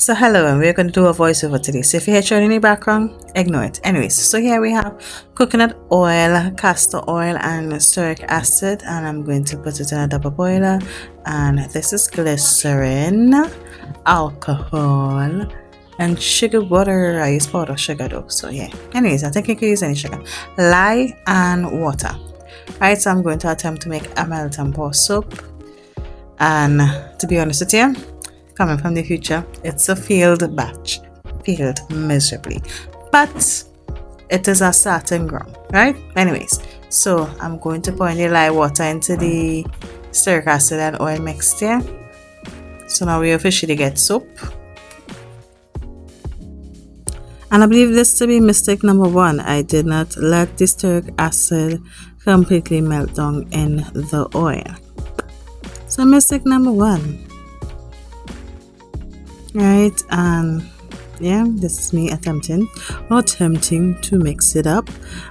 So hello, and we're going to do a voiceover today. So if you hear churning in the background, ignore it. Anyways, so here we have coconut oil, castor oil, and steric acid, and I'm going to put it in a double boiler. And this is glycerin, alcohol, and sugar water. I use powder sugar though, so yeah. Anyways, I think you can use any sugar. Lye and water. Right, so I'm going to attempt to make a melt and pour soap. And to be honest with you, coming from the future, it's a failed batch. Failed miserably. But it is a starting ground, right? Anyways, so I'm going to pour in the lye water into the steric acid and oil mixture. So now we officially get soap. And I believe this to be mistake number 1. I did not let the steric acid completely melt down in the oil. So mistake number 1. Right, and yeah, this is me attempting to mix it up,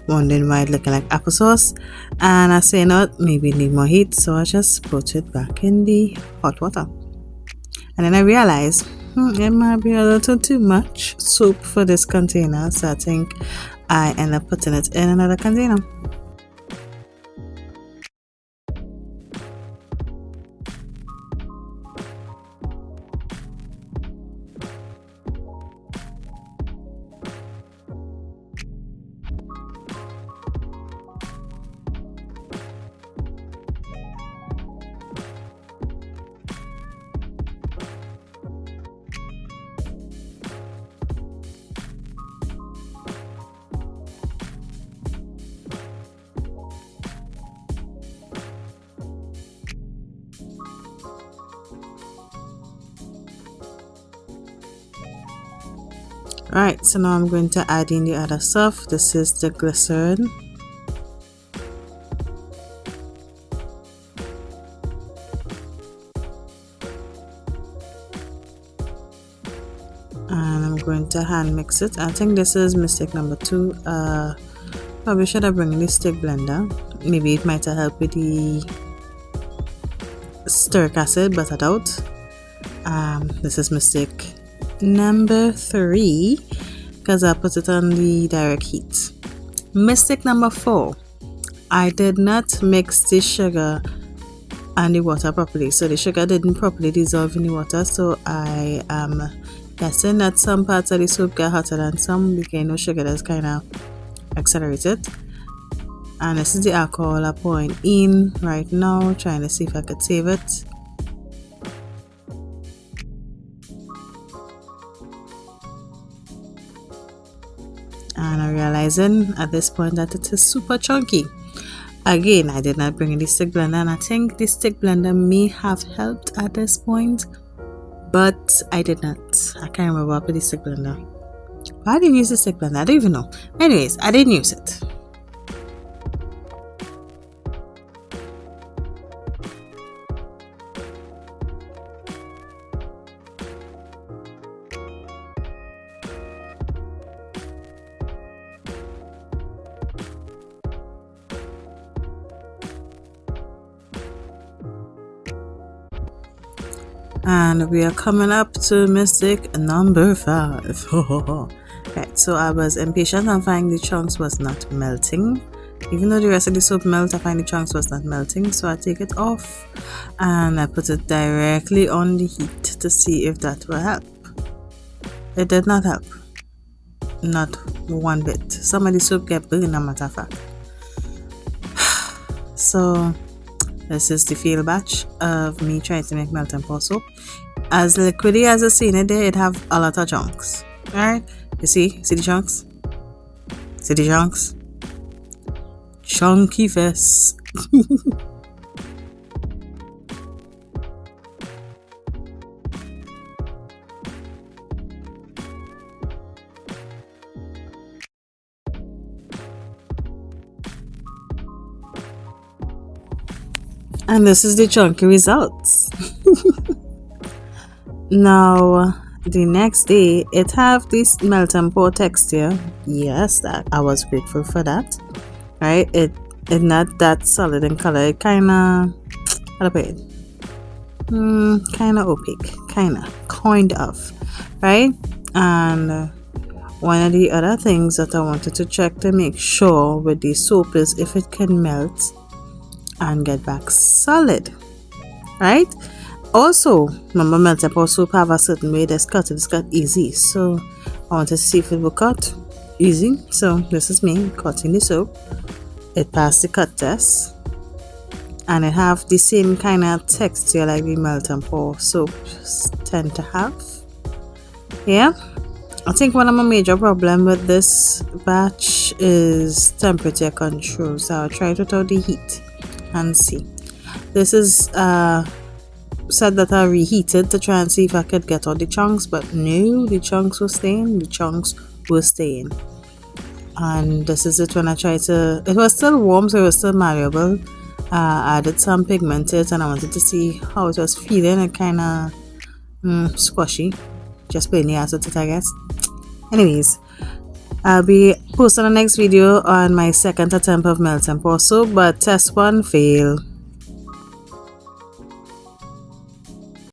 wondering why it looking like applesauce, and I say not, maybe need more heat, so I just put it back in the hot water, and then I realized it might be a little too much soup for this container, so I think I end up putting it in another container. Alright, so now I'm going to add in the other stuff. This is the glycerin. And I'm going to hand mix it. I think this is mistake number 2. Probably should have brought in the stick blender. Maybe it might have helped with the steric acid, but I doubt. This is mistake number 3 because I put it on the direct heat. Mistake number 4. I did not mix the sugar and the water properly, so the sugar didn't properly dissolve in the water, so I am guessing that some parts of the soup get hotter than some because sugar does kind of accelerate it. And this is the alcohol I'm pouring in right now, trying to see if I could save it. And I'm realizing at this point that it is super chunky. Again, I did not bring in the stick blender, and I think the stick blender may have helped at this point, but I did not. I can't remember what with the stick blender. Why I didn't use the stick blender? I don't even know. Anyways, I didn't use it. And we are coming up to mistake number 5. Right, so I was impatient and finding the chunks was not melting. Even though the rest of the soap melted, I find the chunks was not melting. So I take it off and I put it directly on the heat to see if that will help. It did not help. Not one bit. Some of the soap get burned, a matter of fact. So this is the failed batch of me trying to make melt and pour soap. As liquidy as I seen it there, it have a lot of chunks. Alright? You see? See the chunks? See the chunks? Chunky face. And this is the chunky results. Now, the next day, it have this melt and pour texture. Yes, that I was grateful for that. Right? It not that solid in color. It kind of, how to put it? kind of opaque, kind of, right? And one of the other things that I wanted to check to make sure with the soap is if it can melt and get back solid, right? Also, remember melted pot soap have a certain way that's cut. It's cut easy, so I wanted to see if it would cut easy. So this is me cutting the soap. It passed the cut test, and it have the same kind of texture like the melt and pour soaps tend to have. Yeah, I think one of my major problem with this batch is temperature control. So I'll try it without the heat and see. This is said that I reheated to try and see if I could get all the chunks, but no, the chunks were staying. And this is it when I tried to, it was still warm, so it was still malleable. I added some pigmented and I wanted to see how it was feeling. It kind of squishy, just plainly as it, I guess. Anyways, I'll be posting the next video on my second attempt of melt and pour soap, but test one fail.